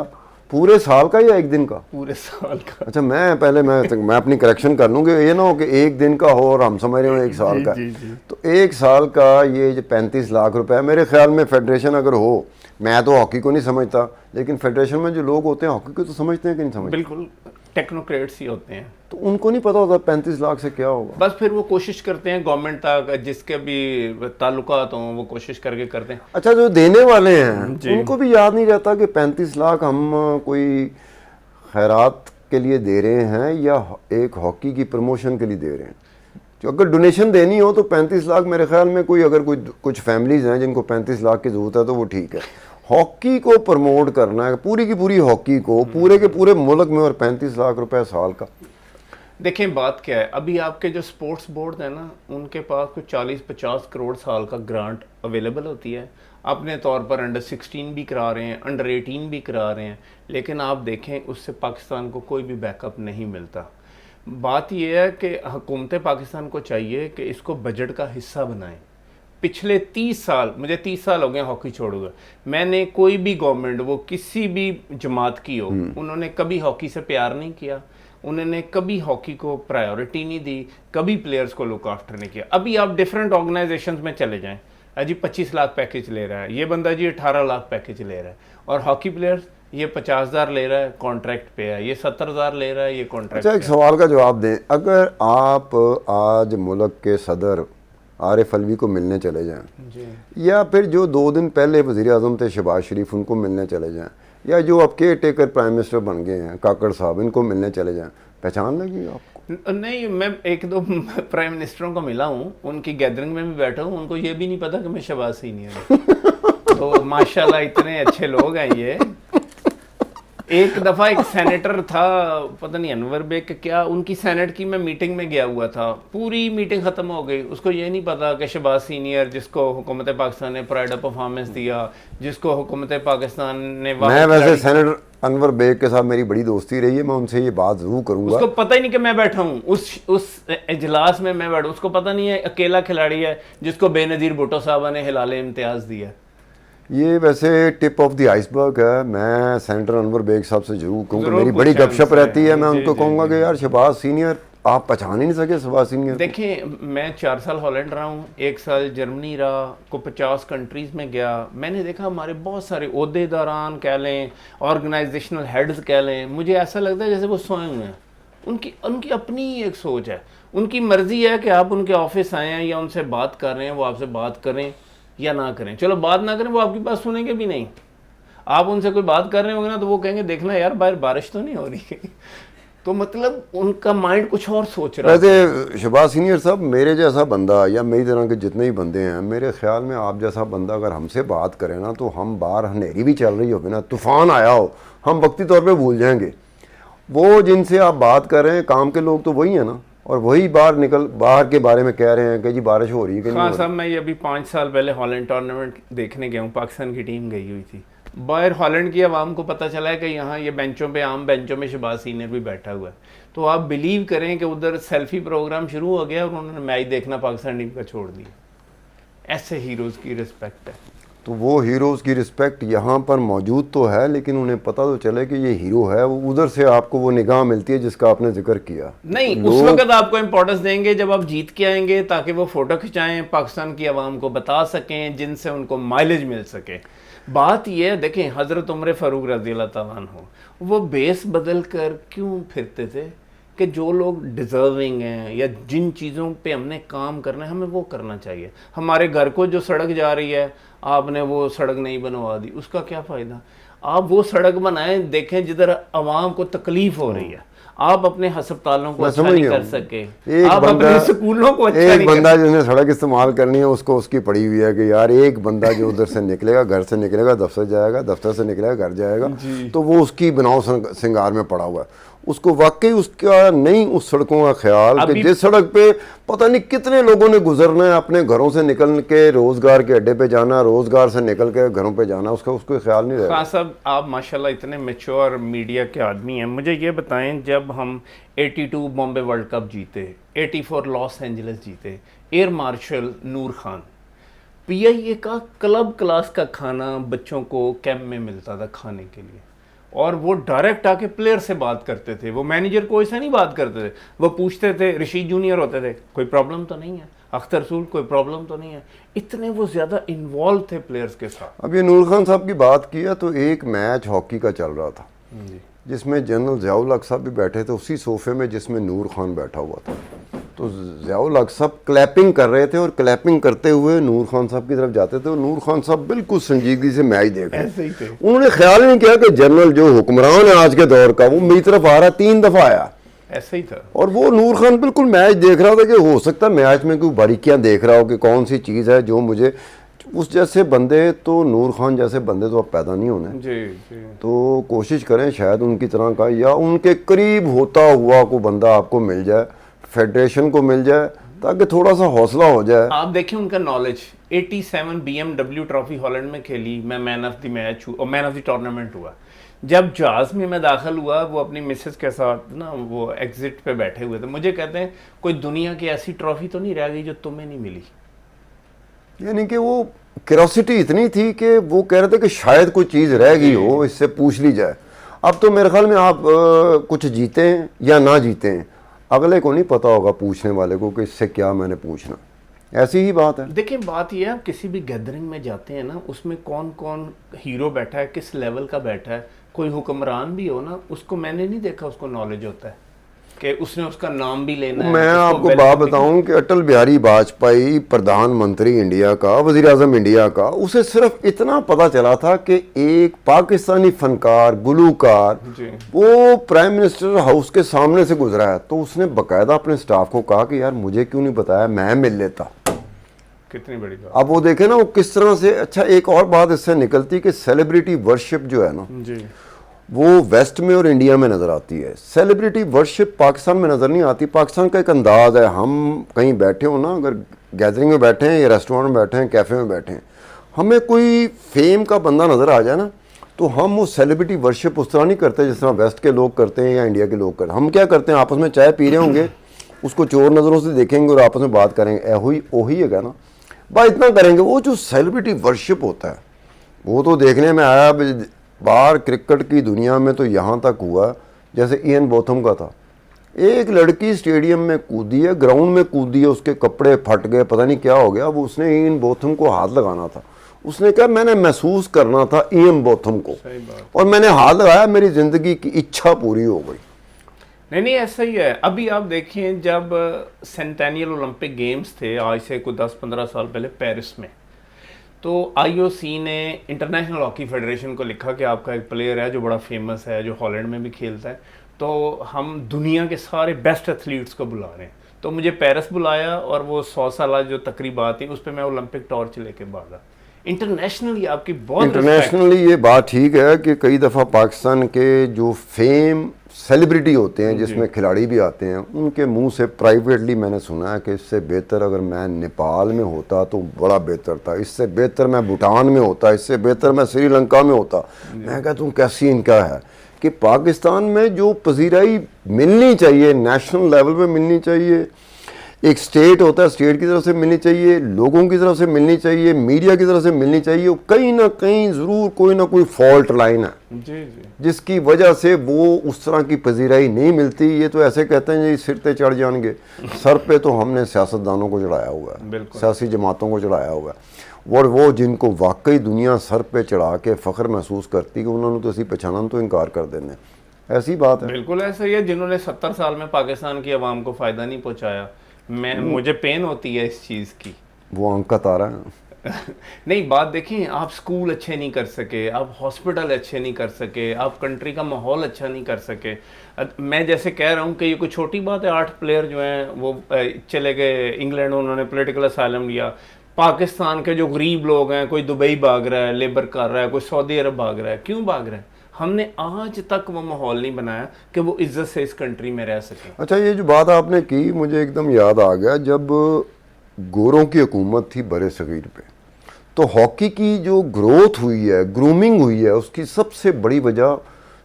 S1: पूरे साल का या एक दिन का?
S2: पूरे साल का।
S1: अच्छा, मैं अपनी करेक्शन कर लूँगी, ये ना हो कि एक दिन का हो और हम समझ रहे हो एक साल का।
S2: जी।
S1: तो एक साल का ये जो 35 लाख रुपए, मेरे ख्याल में फेडरेशन अगर हो, मैं तो हॉकी को नहीं समझता, लेकिन फेडरेशन में जो लोग होते हैं हॉकी को तो समझते हैं कि नहीं समझते?
S2: बिल्कुल, टेक्नोक्रेट्स ही होते हैं।
S1: तो उनको नहीं पता होता 35 लाख से क्या होगा।
S2: बस फिर वो कोशिश करते हैं गवर्नमेंट तक जिसके भी ताल्लुकात हों वो कोशिश करके करते हैं।
S1: अच्छा, जो देने वाले हैं
S2: जी।
S1: उनको भी याद नहीं रहता कि 35 लाख हम कोई खैरात के लिए दे रहे हैं या एक हॉकी की प्रमोशन के लिए दे रहे हैं। जो अगर डोनेशन देनी हो तो 35 लाख मेरे ख्याल में अगर कुछ फैमिलीज हैं जिनको 35 लाख की ज़रूरत है तो वो ठीक है। हॉकी को प्रमोट करना है, पूरी की पूरी हॉकी को पूरे के पूरे मुल्क में, और 35 लाख रुपए साल का।
S2: देखें बात क्या है, अभी आपके जो स्पोर्ट्स बोर्ड है ना, उनके पास कुछ 40-50 करोड़ साल का ग्रांट अवेलेबल होती है। अपने तौर पर अंडर 16 भी करा रहे हैं, अंडर 18 भी करा रहे हैं, लेकिन आप देखें उससे पाकिस्तान को कोई भी बैकअप नहीं मिलता। बात यह है कि हुकूमत पाकिस्तान को चाहिए कि इसको बजट का हिस्सा बनाएं। पिछले 30 साल, मुझे 30 साल हो गए हॉकी छोड़ूंगा, मैंने कोई भी गवर्नमेंट वो किसी भी जमात की हो, उन्होंने कभी हॉकी से प्यार नहीं किया, उन्होंने कभी हॉकी को प्रायोरिटी नहीं दी, कभी प्लेयर्स को लुक आफ्टर नहीं किया। अभी आप डिफरेंट ऑर्गेनाइजेशंस में चले जाएं, अजी 25 लाख पैकेज ले रहा है, ये बंदा जी 18 लाख पैकेज ले रहा है, और हॉकी प्लेयर्स ये 50,000 ले रहा है कॉन्ट्रैक्ट पे है, ये 70,000 ले रहा है ये कॉन्ट्रैक्ट।
S1: अच्छा, एक सवाल का जवाब दें, अगर आप आज मुल्क के सदर आरिफ अलवी को मिलने चले जाएं,
S2: जी,
S1: या फिर जो 2 दिन पहले वज़ीर आज़म थे शहबाज शरीफ, उनको मिलने चले जाएं, या जो अब केयर टेकर प्राइम मिनिस्टर बन गए हैं काकड़ साहब, इनको मिलने चले जाएं, पहचान लगेगी आपको?
S2: नहीं, मैं 1-2 प्राइम मिनिस्टरों को मिला हूँ, उनकी गैदरिंग में भी बैठा हूँ, उनको ये भी नहीं पता कि मैं शहबाज सीनियर हूँ। तो माशाल्लाह इतने अच्छे लोग हैं ये। एक दफ़ा एक सेनेटर था, पता नहीं अनवर बेग क्या, उनकी सेनेट की मैं मीटिंग में गया हुआ था, पूरी मीटिंग ख़त्म हो गई, उसको ये नहीं पता कि शहबाज सीनियर, जिसको हुकूमत पाकिस्तान ने प्राइड ऑफ परफॉर्मेंस दिया, जिसको हुकूमत पाकिस्तान ने,
S1: मैं वैसे सेनेटर अनवर बेग के साथ मेरी बड़ी दोस्ती रही है, मैं उनसे ये बात ज़रूर करूँगा।
S2: उसको पता ही नहीं कि मैं बैठा हूँ उस इजलास में, मैं बैठा, उसको पता नहीं है अकेला खिलाड़ी है जिसको बेनज़ीर भुट्टो साहबा ने हिलाले इम्तियाज़ दिया।
S1: ये वैसे टिप ऑफ द आइसबर्ग है। मैं सेनेटर अनवर बेग साहब से जरूर कहूँगा, मेरी बड़ी
S2: पूछें
S1: गपशप
S2: उनसे।
S1: रहती है, मैं
S2: जी,
S1: उनको
S2: जी,
S1: कहूँगा
S2: जी।
S1: कि यार शहबाज सीनियर आप पहचान ही नहीं सके शहबाज सीनियर।
S2: देखें, मैं 4 साल हॉलैंड रहा हूँ, 1 साल जर्मनी रहा, को 50 कंट्रीज़ में गया, मैंने देखा हमारे बहुत सारे ओहदेदारान कह लें, ऑर्गेनाइजेशनल हेड्स कह लें, मुझे ऐसा लगता है जैसे वो सोए हुए हैं। उनकी अपनी एक सोच है, उनकी मर्ज़ी है कि आप उनके ऑफिस आए हैं या उनसे बात कर रहे हैं, वो आपसे बात करें या ना करें। चलो बात ना करें, वो आपकी बात सुनेंगे भी नहीं। आप उनसे कोई बात कर रहे होंगे ना तो वो कहेंगे देखना यार बाहर बारिश तो नहीं हो रही। तो मतलब उनका माइंड कुछ और सोच रहा है।
S1: वैसे शहबाज सीनियर साहब, मेरे जैसा बंदा या मेरी तरह के जितने ही बंदे हैं, मेरे ख्याल में आप जैसा बंदा अगर हमसे बात करे ना, तो हम बाहर हनेरी भी चल रही हो ना, तूफान आया हो, हम वक्ती तौर पे भूल जाएंगे। वो जिनसे आप बात कर रहे हैं काम के लोग तो वही है ना, और वही बाहर के बारे में कह रहे हैं कि जी बारिश हो रही है कि नहीं हो
S2: हाँ
S1: रही।
S2: साहब, मैं ये अभी 5 साल पहले हॉलैंड टूर्नामेंट देखने गया हूँ, पाकिस्तान की टीम गई हुई थी। बाहर हॉलैंड की आवाम को पता चला है कि यहाँ ये बेंचों पे, आम बेंचों में शहबाज सीनियर भी बैठा हुआ है। तो आप बिलीव करें कि उधर सेल्फी प्रोग्राम शुरू हो गया और उन्होंने मैच देखना पाकिस्तान टीम का छोड़ दिया। ऐसे हीरोज़ की रिस्पेक्ट है।
S1: तो वो हीरोज़ की रिस्पेक्ट यहाँ पर मौजूद तो है, लेकिन उन्हें पता तो चले कि ये हीरो है, वो उधर से आपको वो निगाह मिलती है जिसका आपने जिक्र किया।
S2: नहीं, उस वक्त आपको इंपॉर्टेंस देंगे जब आप जीत के आएंगे, ताकि वो फोटो खिंचाएं, पाकिस्तान की आवाम को बता सकें, जिनसे उनको माइलेज मिल सके। बात यह है, देखें हज़रत उमर फ़ारूक रज़ी अल्लाह तआला अन्हु, वो बेस बदल कर क्यों फिरते थे कि जो लोग डिज़र्विंग हैं या जिन चीज़ों पे हमने काम करना है हमें वो करना चाहिए। हमारे घर को जो सड़क जा रही है, आपने वो सड़क नहीं बनवा दी, उसका क्या फ़ायदा? आप वो सड़क बनाएं, देखें जिधर आवाम को तकलीफ़ हो रही है। आप अपने हस्पतालों को अच्छा नहीं कर सके, आप अपने स्कूलों को अच्छा नहीं कर सके।
S1: एक बंदा जिसने सड़क इस्तेमाल करनी है उसको उसकी पड़ी हुई है कि यार एक बंदा जो उधर से निकलेगा, घर से निकलेगा दफ्तर जाएगा, दफ्तर से निकलेगा घर जाएगा, तो वो उसकी बनाओ सिंगार में पड़ा हुआ है। उसको वाकई उसका नहीं उस सड़कों का ख्याल कि जिस सड़क पे पता नहीं कितने लोगों ने गुजरना है, अपने घरों से निकल के रोजगार के अड्डे पे जाना, रोजगार से निकल के घरों पे जाना, उसको ख्याल नहीं रहेगा।
S2: हाँ साहब, आप माशाल्लाह इतने मैच्योर मीडिया के आदमी हैं। मुझे ये बताएं, जब हम 82 बॉम्बे वर्ल्ड कप जीते, 84 लॉस एंजलिस जीते, एयर मार्शल नूर खान, PIA का क्लब क्लास का खाना बच्चों को कैंप में मिलता था खाने के लिए। और वो डायरेक्ट आके प्लेयर से बात करते थे, वो मैनेजर को ऐसा नहीं बात करते थे, वो पूछते थे, ऋषि जूनियर होते थे, कोई प्रॉब्लम तो नहीं है, अख्तर रसूल कोई प्रॉब्लम तो नहीं है, इतने वो ज़्यादा इन्वॉल्व थे प्लेयर्स के साथ।
S1: अब ये नूर खान साहब की बात किया तो एक मैच हॉकी का चल रहा था जिसमें जनरल ज़ियाउल हक साहब भी बैठे थे उसी सोफे में जिसमें नूर खान बैठा हुआ था। तो ज़ियाउल हक साहब क्लैपिंग कर रहे थे और क्लैपिंग करते हुए नूर खान साहब की तरफ जाते थे और नूर खान साहब बिल्कुल संजीदगी से मैच देख रहे
S2: ऐसे ही थे।
S1: उन्होंने ख्याल नहीं किया कि जनरल जो हुक्मरान है आज के दौर का वो मेरी तरफ आ रहा, 3 दफ़ा आया
S2: ऐसे ही था।
S1: और वो नूर खान बिल्कुल मैच देख रहा था कि हो सकता है मैच में कोई बारीकियां देख रहा हो कि कौन सी चीज़ है जो मुझे, उस जैसे बंदे तो नूर खान जैसे बंदे तो अब पैदा नहीं होने।
S2: जी जी।
S1: तो कोशिश करें शायद उनकी तरह का या उनके करीब होता हुआ कोई बंदा आपको मिल जाए, फेडरेशन को मिल जाए, ताकि थोड़ा सा हौसला हो जाए।
S2: आप देखिए उनका नॉलेज, 87 BMW ट्रॉफी हॉलैंड में खेली, मैं मैन ऑफ द मैच और मैन ऑफ द टूर्नामेंट हुआ। जब जहाज में मैं दाखिल हुआ, वो अपनी मिसेस के साथ ना वो एग्जिट पे बैठे हुए थे, मुझे कहते हैं कोई दुनिया की ऐसी ट्रॉफी तो नहीं रह गई जो तुम्हें नहीं मिली।
S1: यानी कि वो क्यूरोसिटी इतनी थी कि वो कह रहे थे कि शायद कोई चीज़ रह गई हो, इससे पूछ ली जाए। अब तो मेरे ख्याल में आप कुछ जीते हैं या ना जीते हैं, अगले को नहीं पता होगा पूछने वाले को कि इससे क्या मैंने पूछना। ऐसी ही बात है।
S2: देखिए बात यह है, आप किसी भी गैदरिंग में जाते हैं ना, उसमें कौन कौन हीरो बैठा है, किस लेवल का बैठा है, कोई हुक्मरान भी हो ना, उसको मैंने नहीं देखा उसको नॉलेज होता है कि उसने उसका नाम भी लेना है।
S1: मैं आपको बात बताऊं कि अटल बिहारी वाजपेयी प्रधानमंत्री इंडिया का, वजीर आजम इंडिया का, उसे सिर्फ इतना पता चला था कि एक पाकिस्तानी फनकार गुलूकार वो प्राइम मिनिस्टर हाउस के सामने से गुजरा है, तो उसने बाकायदा अपने स्टाफ को कहा कि यार मुझे क्यों नहीं बताया, मैं मिल लेता।
S2: कितनी बड़ी बात।
S1: अब वो देखे ना वो किस तरह से। अच्छा एक और बात इससे निकलती कि सेलिब्रिटी वर्शिप जो है ना
S2: जी,
S1: वो वेस्ट में और इंडिया में नज़र आती है। सेलिब्रिटी वर्शिप पाकिस्तान में नज़र नहीं आती। पाकिस्तान का एक अंदाज़ है, हम कहीं बैठे हो ना, अगर गैदरिंग में बैठे हैं या रेस्टोरेंट में बैठे हैं, कैफ़े में बैठे हैं, हमें कोई फेम का बंदा नज़र आ जाए ना, तो हम वो सेलिब्रिटी वर्शिप उस तरह नहीं करते जिस तरह वेस्ट के लोग करते हैं या इंडिया के लोग करते हैं। हम क्या करते हैं, आपस में चाय पी रहे होंगे, उसको चोर नज़रों से देखेंगे और आपस में बात करेंगे, वही है ना, बस इतना करेंगे। वो जो सेलिब्रिटी वर्शिप होता है वो तो देखने में आया बाहर क्रिकेट की दुनिया में, तो यहाँ तक हुआ जैसे इयन बोथम का था। एक लड़की स्टेडियम में कूदी है, ग्राउंड में कूदी है, उसके कपड़े फट गए, पता नहीं क्या हो गया, वो उसने इयन बोथम को हाथ लगाना था। उसने कहा मैंने महसूस करना था इयन बोथम को, और मैंने हाथ लगाया, मेरी ज़िंदगी की इच्छा पूरी हो गई।
S2: नहीं ऐसा ही है। अभी आप देखिए जब सेंटेनियल ओलंपिक गेम्स थे आज से कुछ 10-15 साल पहले पेरिस में, तो आईओसी ने इंटरनेशनल हॉकी फेडरेशन को लिखा कि आपका एक प्लेयर है जो बड़ा फेमस है, जो हॉलैंड में भी खेलता है, तो हम दुनिया के सारे बेस्ट एथलीट्स को बुला रहे हैं। तो मुझे पेरिस बुलाया और वो 100 साल जो तकरीबात थी उस पर मैं ओलंपिक टॉर्च लेके भागा। इंटरनेशनली आपकी बहुत
S1: इंटरनेशनली ये बात ठीक है कि कई दफ़ा पाकिस्तान के जो फेम सेलिब्रिटी होते हैं, जिसमें खिलाड़ी भी आते हैं, उनके मुंह से प्राइवेटली मैंने सुना है कि इससे बेहतर अगर मैं नेपाल में होता तो बड़ा बेहतर था, इससे बेहतर मैं भूटान में होता, इससे बेहतर मैं श्रीलंका में होता। मैं कहता हूँ कैसी इनका है कि पाकिस्तान में जो पजीराई मिलनी चाहिए, नेशनल लेवल पे मिलनी चाहिए, एक स्टेट होता है, स्टेट की तरफ से मिलनी चाहिए, लोगों की तरफ से मिलनी चाहिए, मीडिया की तरफ से मिलनी चाहिए, कहीं ना कहीं ज़रूर कोई ना कोई फॉल्ट लाइन है
S2: जी जी,
S1: जिसकी वजह से वो उस तरह की पजीराई नहीं मिलती। ये तो ऐसे कहते हैं जी सिर पे चढ़ जाएंगे, सर पे तो हमने सियासतदानों को चढ़ाया हुआ है, सियासी जमातों को चढ़ाया हुआ है, और वो जिनको वाकई दुनिया सर पे चढ़ा के फ़ख्र महसूस करती है कि उन्होंने तो असी पहचाना तो इनकार कर देने। ऐसी बात है,
S2: बिल्कुल ऐसा ही है। जिन्होंने 70 साल में पाकिस्तान की आवाम को फ़ायदा नहीं पहुँचाया, मुझे पेन होती है इस चीज़ की।
S1: वो अंक का तारा है।
S2: नहीं बात देखिए, आप स्कूल अच्छे नहीं कर सके, आप हॉस्पिटल अच्छे नहीं कर सके, आप कंट्री का माहौल अच्छा नहीं कर सके। मैं जैसे कह रहा हूँ कि ये कोई छोटी बात है, 8 प्लेयर जो हैं वो चले गए इंग्लैंड, उन्होंने पॉलिटिकल असाइलम लिया। पाकिस्तान के जो गरीब लोग हैं, कोई दुबई भाग रहा है, लेबर कर रहा है, कोई सऊदी अरब भाग रहा है, क्यों भाग रहा है? हमने आज तक वो माहौल नहीं बनाया कि वो इज्जत से इस कंट्री में रह सके।
S1: अच्छा ये जो बात आपने की मुझे एकदम याद आ गया, जब गोरों की हुकूमत थी बड़े सगीर पे, तो हॉकी की जो ग्रोथ हुई है, ग्रूमिंग हुई है, उसकी सबसे बड़ी वजह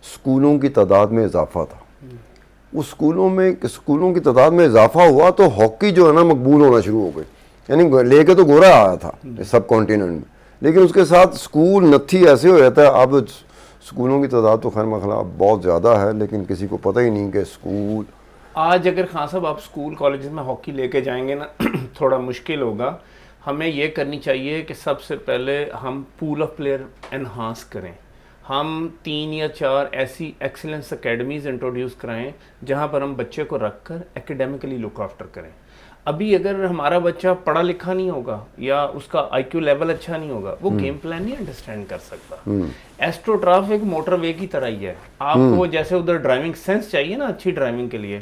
S1: स्कूलों की तादाद में इजाफा था। उस स्कूलों की तादाद में इजाफा हुआ तो हॉकी जो है ना मकबूल होना शुरू हो गई। यानी लेके तो गोरा आया था सब कॉन्टिनेंट में, लेकिन उसके साथ स्कूल नत्थी ऐसे हो जाता है। अब स्कूलों की तादाद तो खैर मखला बहुत ज़्यादा है, लेकिन किसी को पता ही नहीं कि स्कूल।
S2: आज अगर खान साहब आप स्कूल कॉलेजेस में हॉकी लेके जाएंगे ना थोड़ा मुश्किल होगा। हमें ये करनी चाहिए कि सबसे पहले हम पूल ऑफ प्लेयर एनहांस करें। हम 3 या 4 ऐसी एक्सीलेंस एकेडमीज़ इंट्रोड्यूस कराएं जहां पर हम बच्चे को रखकर एकेडमिकली लुक आफ्टर करें। अभी अगर हमारा बच्चा पढ़ा लिखा नहीं होगा या उसका आईक्यू लेवल अच्छा नहीं होगा, वो गेम प्लान नहीं अंडरस्टैंड कर सकता। एस्ट्रोटर्फ एक मोटरवे की तरह ही है। आपको जैसे उधर ड्राइविंग सेंस चाहिए ना अच्छी ड्राइविंग के लिए,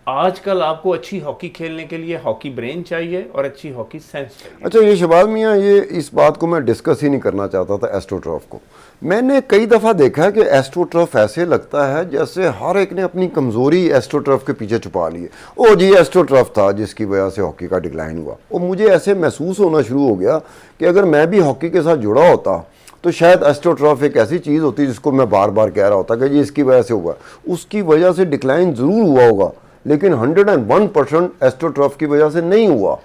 S2: आजकल आपको अच्छी हॉकी खेलने के लिए हॉकी ब्रेन चाहिए और अच्छी हॉकी सेंस चाहिए।
S1: अच्छा, ये शहबाज मियाँ, ये इस बात को मैं डिस्कस ही नहीं करना चाहता था एस्ट्रोटर्फ को। मैंने कई दफ़ा देखा है कि एस्ट्रोटर्फ ऐसे लगता है जैसे हर एक ने अपनी कमज़ोरी एस्ट्रोटर्फ के पीछे छुपा ली है। ओ जी, एस्ट्रोटर्फ था जिसकी वजह से हॉकी का डिक्लाइन हुआ। और मुझे ऐसे महसूस होना शुरू हो गया कि अगर मैं भी हॉकी के साथ जुड़ा होता तो शायद एस्ट्रोटर्फ एक ऐसी चीज़ होती जिसको मैं बार बार कह रहा होता कि जी इसकी वजह से हुआ। उसकी वजह से डिक्लाइन ज़रूर हुआ होगा, लेकिन 101% एस्ट्रोटर्फ की वजह से नहीं हुआ।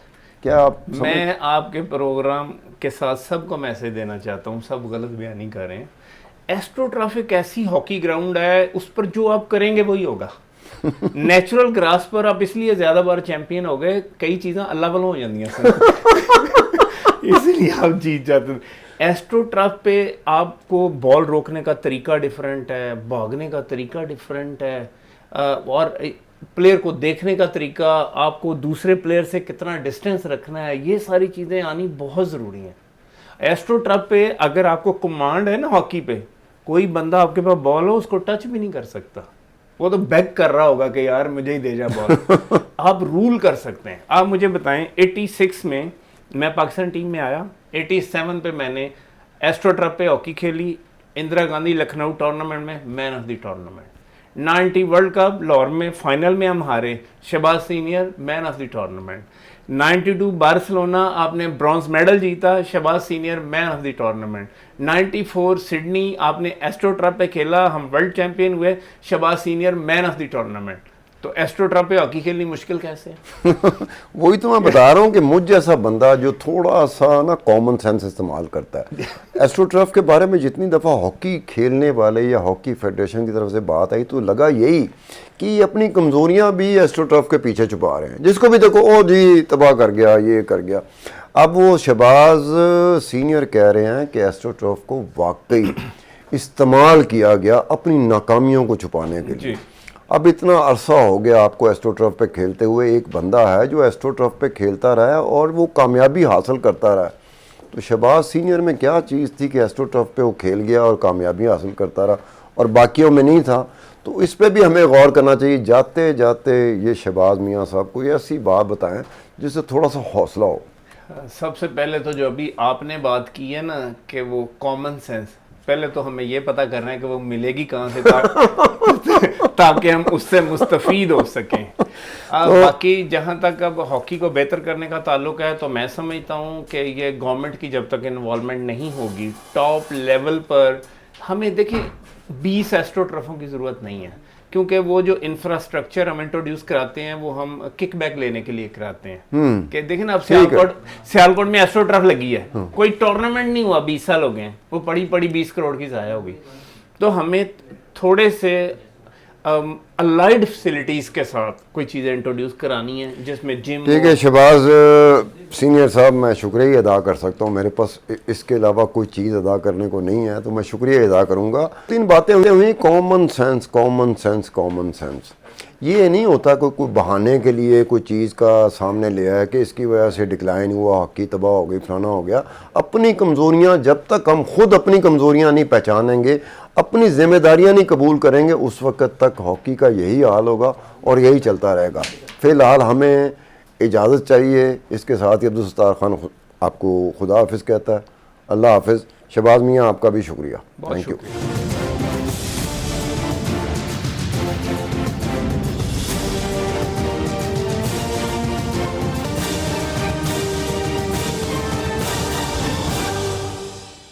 S1: क्या आप
S2: मैं आपके प्रोग्राम के साथ सबको मैसेज देना चाहता हूँ, सब गलत बयानी कर रहे हैं। एस्ट्रोटर्फ एक ऐसी हॉकी ग्राउंड है, उस पर जो आप करेंगे वही होगा। नेचुरल ग्रास पर आप इसलिए ज्यादा बार चैंपियन हो गए, कई चीजें अल्लाह वालों हो जाती हैं इसलिए आप जीत जाते हैं। एस्ट्रोटर्फ पे आपको बॉल रोकने का तरीका डिफरेंट है, भागने का तरीका डिफरेंट है, और प्लेयर को देखने का तरीका, आपको दूसरे प्लेयर से कितना डिस्टेंस रखना है, ये सारी चीज़ें आनी बहुत ज़रूरी हैं। एस्ट्रोटर्फ पे अगर आपको कमांड है ना हॉकी पे, कोई बंदा आपके पास बॉल हो उसको टच भी नहीं कर सकता, वो तो बैक कर रहा होगा कि यार मुझे ही दे जा बॉल। आप रूल कर सकते हैं। आप मुझे बताएं, 86 में मैं पाकिस्तान टीम में आया, 87 पे मैंने एस्ट्रोटर्फ पे हॉकी खेली, इंदिरा गांधी लखनऊ टूर्नामेंट में man of the tournament. 90 world cup Lahore में फाइनल में हम हारे, Shahbaz senior man of the tournament. 92 Barcelona आपने ब्रॉन्ज मेडल जीता, Shahbaz senior man of the tournament. 94 Sydney आपने एस्ट्रोटर्फ पे खेला, हम वर्ल्ड चैंपियन हुए, Shahbaz senior man of the tournament. तो एस्ट्रोटर्फ पे हॉकी खेलनी मुश्किल कैसे है?
S1: वही तो मैं बता रहा हूँ कि मुझ जैसा बंदा जो थोड़ा सा ना कॉमन सेंस इस्तेमाल करता है, एस्ट्रोटर्फ के बारे में जितनी दफ़ा हॉकी खेलने वाले या हॉकी फेडरेशन की तरफ से बात आई तो लगा यही कि ये अपनी कमज़ोरियाँ भी एस्ट्रोटर्फ के पीछे छुपा रहे हैं। जिसको भी देखो, ओ जी तबाह कर गया, ये कर गया। अब वो शहबाज सीनियर कह रहे हैं कि एस्ट्रोटर्फ को वाकई इस्तेमाल किया गया अपनी नाकामियों को छुपाने के लिए। अब इतना अरसा हो गया आपको एस्ट्रोटर्फ पे खेलते हुए, एक बंदा है जो एस्ट्रोटर्फ पे खेलता रहा और वो कामयाबी हासिल करता रहा। तो शहबाज सीनियर में क्या चीज़ थी कि एस्ट्रोटर्फ पे वो खेल गया और कामयाबी हासिल करता रहा और बाकियों में नहीं था? तो इस पे भी हमें गौर करना चाहिए। जाते जाते ये शहबाज मियाँ साहब को ऐसी बात बताएं जिससे थोड़ा सा हौसला हो।
S2: सबसे पहले तो जो अभी आपने बात की है ना कि वो कॉमन सेंस, पहले तो हमें ये पता करना है कि वो मिलेगी कहाँ से ताकि हम उससे मुस्तफीद हो सकें। बाकी जहाँ तक अब हॉकी को बेहतर करने का ताल्लुक है, तो मैं समझता हूँ कि ये गवर्नमेंट की जब तक इन्वॉल्वमेंट नहीं होगी टॉप लेवल पर, हमें देखिए 20 एस्ट्रोटर्फों की ज़रूरत नहीं है, क्योंकि वो जो इंफ्रास्ट्रक्चर हम इंट्रोड्यूस कराते हैं वो हम किकबैक लेने के लिए कराते हैं। कि देखिए ना, अब सियालकोट में एस्ट्रोटर्फ लगी है, कोई टूर्नामेंट नहीं हुआ, 20 साल हो गए हैं, वो पड़ी 20 करोड़ की ज़ाया होगी। तो हमें थोड़े से अलाइड फैसिलिटीज़ के साथ कोई चीज़ें इंट्रोड्यूस करानी है जिसमें जिम।
S1: ठीक है शहबाज सीनियर साहब, मैं शुक्रिया ही अदा कर सकता हूँ, मेरे पास इसके अलावा कोई चीज़ अदा करने को नहीं है, तो मैं शुक्रिया अदा करूँगा। 3 बातें हुई, common sense, common sense, common sense. ये नहीं होता कोई बहाने के लिए कोई चीज़ का सामने ले आया कि इसकी वजह से डिक्लाइन हुआ, हॉकी तबाह हो गई, फलाना हो गया। अपनी कमज़ोरियाँ, जब तक हम खुद अपनी कमज़ोरियाँ नहीं पहचानेंगे, अपनी जिम्मेदारियाँ नहीं कबूल करेंगे, उस वक्त तक हॉकी का यही हाल होगा और यही चलता रहेगा। फ़िलहाल हमें इजाज़त चाहिए। इसके साथ ही अब्दुल सत्तार खान आपको खुदा हाफिज़ कहता है। अल्लाह हाफिज़। शहबाज मियाँ, आपका भी शुक्रिया। Thank you.